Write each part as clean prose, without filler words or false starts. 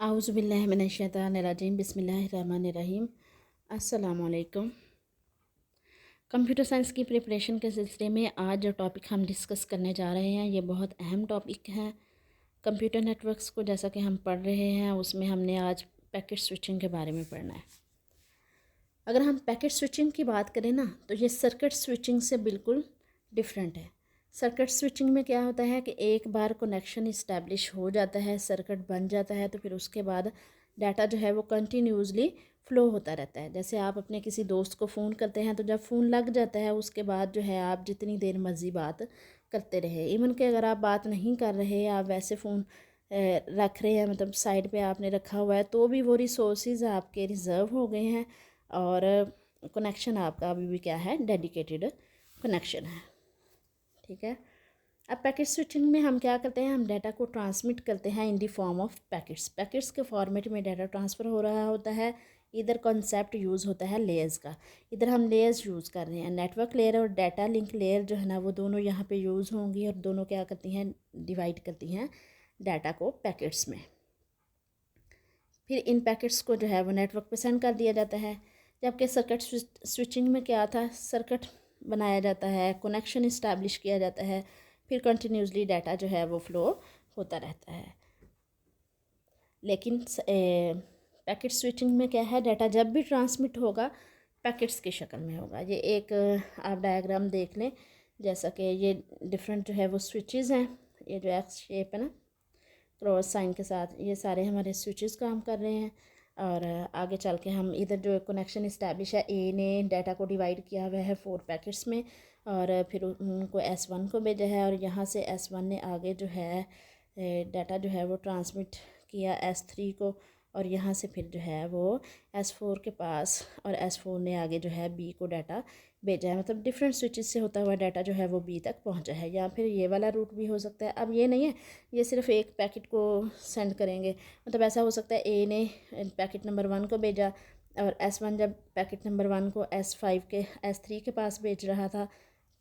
आउज़ुबिल्लाहिमिनश्शैतानिर्रजीम बिस्मिल्लाहिर्रहमानिर्रहीम। अस्सलामुअलैकुम। Computer science की प्रिपरेशन के सिलसिले में आज जो टॉपिक हम डिस्कस करने जा रहे हैं ये बहुत अहम टॉपिक है। कंप्यूटर नेटवर्क्स को जैसा कि हम पढ़ रहे हैं उसमें हमने आज पैकेट स्विचिंग के बारे में पढ़ना है। अगर हम पैकेट स्विचिंग की बात करें ना तो ये सर्किट स्विचिंग से बिल्कुल डिफरेंट है। सर्किट स्विचिंग में क्या होता है कि एक बार कनेक्शन इस्टेब्लिश हो जाता है, सर्किट बन जाता है, तो फिर उसके बाद डाटा जो है वो कंटिन्यूसली फ़्लो होता रहता है। जैसे आप अपने किसी दोस्त को फ़ोन करते हैं तो जब फ़ोन लग जाता है उसके बाद जो है आप जितनी देर मर्ज़ी बात करते रहे। इवन कि अगर आप बात नहीं कर रहे, आप वैसे फ़ोन रख रहे हैं, मतलब साइड पे आपने रखा हुआ है, तो भी वो रिसोर्सेज आपके रिज़र्व हो गए हैं और कनेक्शन आपका अभी भी क्या है, डेडिकेटेड कनेक्शन है। ठीक है। अब पैकेट स्विचिंग में हम क्या करते हैं, हम डाटा को ट्रांसमिट करते हैं in the form of packets. Packets के फॉर्मेट में डाटा ट्रांसफ़र हो रहा होता है। इधर कॉन्सेप्ट यूज़ होता है लेयर्स का। इधर हम लेयर्स यूज़ कर रहे हैं, नेटवर्क लेयर और डाटा लिंक लेयर जो है ना वो दोनों यहाँ पे यूज़ होंगी और दोनों क्या करती हैं, डिवाइड करती हैं डाटा को पैकेट्स में। फिर इन पैकेट्स को जो है वो नेटवर्क पे सेंड कर दिया जाता है। जबकि सर्किट स्विचिंग में क्या था, सर्किट बनाया जाता है, कनेक्शन इस्टेब्लिश किया जाता है, फिर कंटिन्यूसली डाटा जो है वो फ़्लो होता रहता है। लेकिन पैकेट स्विचिंग में क्या है, डाटा जब भी ट्रांसमिट होगा पैकेट्स की शक्ल में होगा। ये एक आप डायग्राम देख लें, जैसा कि ये डिफरेंट जो है वो स्विचेस हैं। ये जो एक्स शेप है ना क्रॉस साइन के साथ, ये सारे हमारे स्विचेस काम कर रहे हैं। और आगे चल के हम इधर जो कनेक्शन इस्टेब्लिश है, ए ने डाटा को डिवाइड किया हुआ है 4 पैकेट्स में और फिर उनको S1 को भेजा है और यहाँ से S1 ने आगे जो है डाटा जो है वो ट्रांसमिट किया S3 को और यहाँ से फिर जो है वो S4 के पास और S4 ने आगे जो है B को डाटा भेजा है। मतलब डिफरेंट स्विचेस से होता हुआ डाटा जो है वो B तक पहुँचा है। या फिर ये वाला रूट भी हो सकता है। अब ये नहीं है ये सिर्फ एक पैकेट को सेंड करेंगे, मतलब ऐसा हो सकता है A ने पैकेट नंबर 1 को भेजा और S1 जब पैकेट नंबर 1 को S5 के S3 के पास भेज रहा था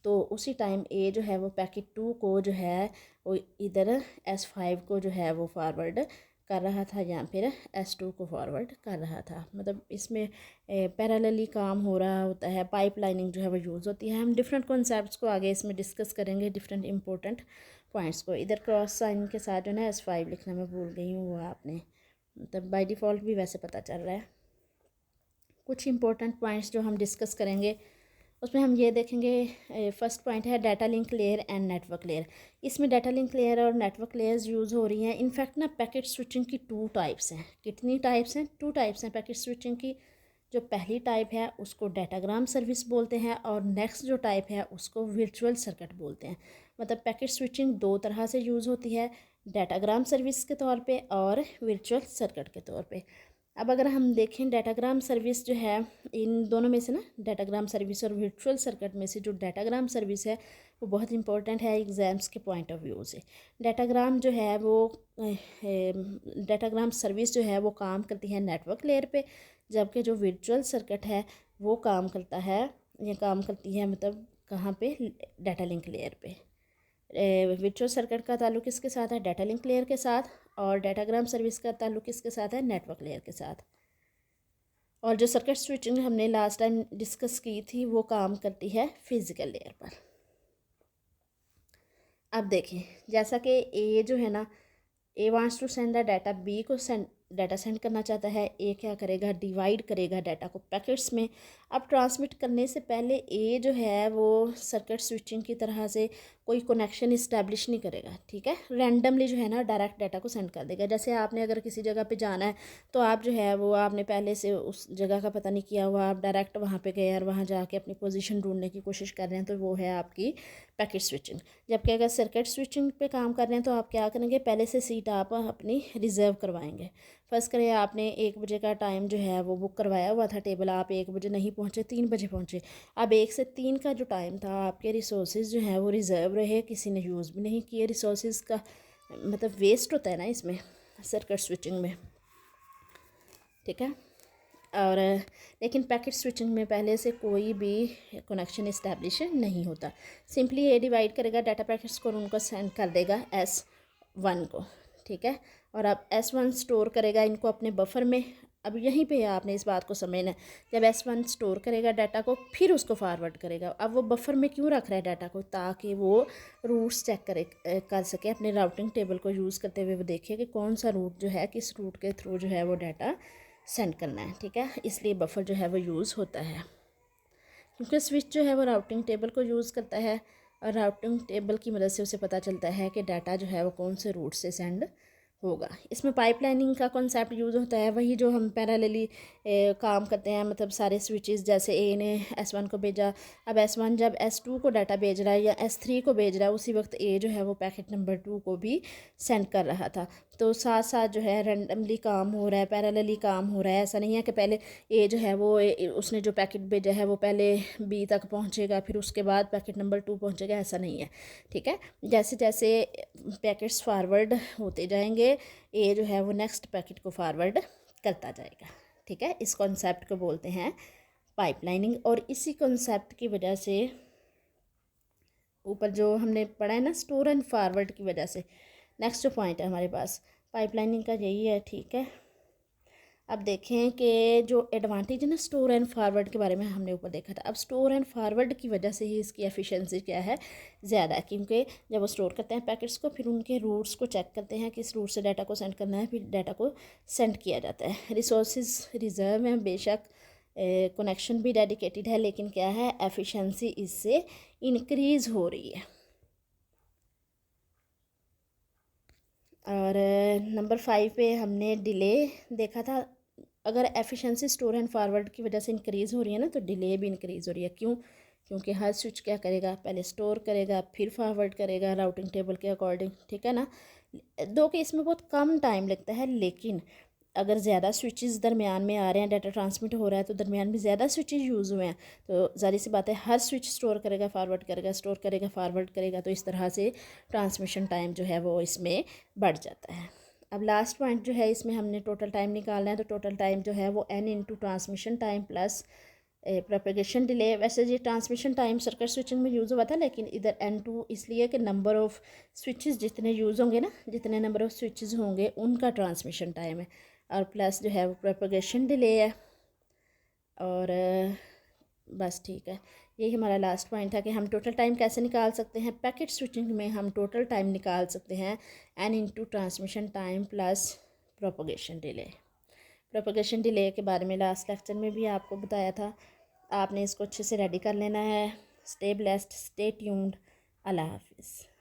तो उसी टाइम A जो है वो पैकेट 2 को जो है वो इधर S5 को जो है वो फॉरवर्ड कर रहा था या फिर S2 को फॉरवर्ड कर रहा था। मतलब इसमें पैरेलली काम हो रहा होता है, पाइपलाइनिंग जो है वो यूज़ होती है। हम डिफरेंट कॉन्सेप्ट्स को आगे इसमें डिस्कस करेंगे, डिफरेंट इंपॉर्टेंट पॉइंट्स को। इधर क्रॉस साइन के साथ जो है S5 लिखना मैं भूल गई हूँ, वो आपने मतलब बाय डिफ़ॉल्ट भी वैसे पता चल रहा है। कुछ इंपॉर्टेंट पॉइंट्स जो हम डिस्कस करेंगे उसमें हम ये देखेंगे, फर्स्ट पॉइंट है data link layer and network layer. इसमें डाटा लिंक लेयर और नेटवर्क लेयर्स यूज़ हो रही हैं। इनफैक्ट ना पैकेट स्विचिंग की 2 टाइप्स हैं। कितनी टाइप्स हैं? 2 टाइप्स हैं पैकेट स्विचिंग की। जो पहली टाइप है उसको डाटाग्राम सर्विस बोलते हैं और नेक्स्ट जो टाइप है उसको वर्चुअल सर्किट बोलते हैं। मतलब पैकेट स्विचिंग 2 तरह से यूज़ होती है, डाटाग्राम सर्विस के तौर पे और वर्चुअल सर्किट के तौर पे। अब अगर हम देखें डाटाग्राम सर्विस जो है, इन दोनों में से ना डाटाग्राम सर्विस और वर्चुअल सर्किट में से जो डाटाग्राम सर्विस है वो बहुत इंपॉर्टेंट है एग्ज़ाम्स के पॉइंट ऑफ व्यू से। डाटाग्राम जो है वो डाटाग्राम सर्विस जो है वो काम करती है नेटवर्क लेयर पे, जबकि जो वर्चुअल सर्किट है वो काम करता है या काम करती है मतलब कहाँ पे, डाटा लिंक लेयर पे। वर्चुअल सर्किट का ताल्लुक किसके साथ है, डाटा लिंक लेयर के साथ, और डाटाग्राम सर्विस का ताल्लुक किसके साथ है, नेटवर्क लेयर के साथ। और जो सर्किट स्विचिंग हमने लास्ट टाइम डिस्कस की थी वो काम करती है फिज़िकल लेयर पर। अब देखें, जैसा कि ए जो है ना, A wants to send the data, B को डाटा सेंड करना चाहता है। ए क्या करेगा, डिवाइड करेगा डाटा को पैकेट्स में। अब ट्रांसमिट करने से पहले ए जो है वो सर्किट स्विचिंग की तरह से कोई कनेक्शन इस्टेब्लिश नहीं करेगा, ठीक है। रैंडमली जो है ना डायरेक्ट डाटा को सेंड कर देगा। जैसे आपने अगर किसी जगह पे जाना है तो आप जो है वो आपने पहले से उस जगह का पता नहीं किया हुआ, आप डायरेक्ट वहाँ पे गए और वहाँ जाके अपनी पोजीशन ढूंढने की कोशिश कर रहे हैं, तो वो है आपकी पैकेट स्विचिंग। जबकि अगर सर्किट स्विचिंग पे काम कर रहे हैं तो आप क्या करेंगे, पहले से सीट आप अपनी रिज़र्व करवाएंगे। फर्स्ट करें, आपने 1 बजे का टाइम जो है वो बुक करवाया हुआ था टेबल, आप 1 बजे नहीं पहुँचे, 3 बजे पहुँचे। अब 1 से 3 का जो टाइम था आपके रिसोर्सेज जो है वो रिज़र्व रहे, किसी ने यूज़ भी नहीं किए। रिसोर्सेज का मतलब वेस्ट होता है ना इसमें सर्किट स्विचिंग में, ठीक है। और लेकिन पैकेट स्विचिंग में पहले से कोई भी कनेक्शन इस्टेब्लिश नहीं होता। सिंपली ये डिवाइड करेगा डाटा पैकेट्स को और उनको सेंड कर देगा S1 को, ठीक है। और अब S1 स्टोर करेगा इनको अपने बफर में। अब यहीं पे आपने इस बात को समझना है, जब S1 स्टोर करेगा डाटा को फिर उसको फॉरवर्ड करेगा। अब वो बफर में क्यों रख रहा है डाटा को, ताकि वो रूट्स चेक कर सके अपने राउटिंग टेबल को यूज़ करते हुए। वो देखिए कि कौन सा रूट जो है, किस रूट के थ्रू जो है वो डाटा सेंड करना है, ठीक है। इसलिए बफर जो है वो यूज़ होता है, क्योंकि स्विच जो है वो राउटिंग टेबल को यूज़ करता है और राउटिंग टेबल की मदद से उसे पता चलता है कि डाटा जो है वो कौन से रूट से सेंड होगा। इसमें पाइपलाइनिंग का कॉन्सेप्ट यूज़ होता है, वही जो हम पैरेलली काम करते हैं, मतलब सारे स्विचेस, जैसे ए ने S1 को भेजा, अब S1 जब S2 को डाटा भेज रहा है या S3 को भेज रहा है, उसी वक्त ए जो है वो पैकेट नंबर 2 को भी सेंड कर रहा था। तो साथ साथ जो है रैंडमली काम हो रहा है, पैरेलली काम हो रहा है। ऐसा नहीं है कि पहले ए जो है वो उसने जो पैकेट भेजा है वो पहले बी तक पहुंचेगा फिर उसके बाद पैकेट नंबर 2 पहुंचेगा, ऐसा नहीं है, ठीक है। जैसे जैसे पैकेट्स फॉरवर्ड होते जाएंगे ए जो है वो नेक्स्ट पैकेट को फॉरवर्ड करता जाएगा, ठीक है। इस कॉन्सेप्ट को बोलते हैं पाइपलाइनिंग। और इसी कॉन्सेप्ट की वजह से ऊपर जो हमने पढ़ा है ना, स्टोर एंड फॉरवर्ड की वजह से नेक्स्ट जो पॉइंट है हमारे पास पाइपलाइनिंग का यही है, ठीक है। अब देखें कि जो एडवांटेज है ना स्टोर एंड फॉरवर्ड के बारे में हमने ऊपर देखा था। अब स्टोर एंड फॉरवर्ड की वजह से ही इसकी एफिशिएंसी क्या है, ज़्यादा है, क्योंकि जब वो स्टोर करते हैं पैकेट्स को, फिर उनके रूट्स को चेक करते हैं, किस रूट से डाटा को सेंड करना है, फिर डाटा को सेंड किया जाता है। रिसोर्सेज रिजर्व हैं बेशक, कनेक्शन भी डेडिकेटेड है, लेकिन क्या है, एफिशिएंसी इससे इंक्रीज़ हो रही है। और नंबर 5 पे हमने डिले देखा था। अगर एफिशिएंसी स्टोर एंड फॉरवर्ड की वजह से इंक्रीज़ हो रही है ना, तो डिले भी इंक्रीज़ हो रही है। क्यों? क्योंकि हर स्विच क्या करेगा, पहले स्टोर करेगा फिर फॉरवर्ड करेगा राउटिंग टेबल के अकॉर्डिंग, ठीक है ना। दो केस में बहुत कम टाइम लगता है, लेकिन अगर ज़्यादा स्विचेस दरमियान में आ रहे हैं, डाटा ट्रांसमिट हो रहा है, तो दरमियान में ज़्यादा स्विचेस यूज़ हुए हैं, तो ज़ाहिर सी बात है हर स्विच स्टोर करेगा फॉरवर्ड करेगा, स्टोर करेगा फॉरवर्ड करेगा, तो इस तरह से ट्रांसमिशन टाइम जो है वो इसमें बढ़ जाता है। अब लास्ट पॉइंट जो है, इसमें हमने टोटल टाइम निकालना है, तो टोटल टाइम जो है वो n into transmission time plus propagation delay. वैसे ये ट्रांसमिशन टाइम सर्किट स्विचिंग में यूज़ हुआ था, लेकिन इधर n2 इसलिए कि नंबर ऑफ़ स्विचेस जितने यूज़ होंगे ना, जितने नंबर ऑफ़ स्विचेस होंगे उनका ट्रांसमिशन टाइम है, और प्लस जो है वो प्रोपेगेशन डिले है। और बस ठीक है, यही हमारा लास्ट पॉइंट था कि हम टोटल टाइम कैसे निकाल सकते हैं। पैकेट स्विचिंग में हम टोटल टाइम निकाल सकते हैं n into transmission time plus propagation delay. Propagation delay के बारे में लास्ट लेक्चर में भी आपको बताया था, आपने इसको अच्छे से रेडी कर लेना है। स्टे ब्लेस्ड, स्टे ट्यून्ड, अल्लाह हाफिज़।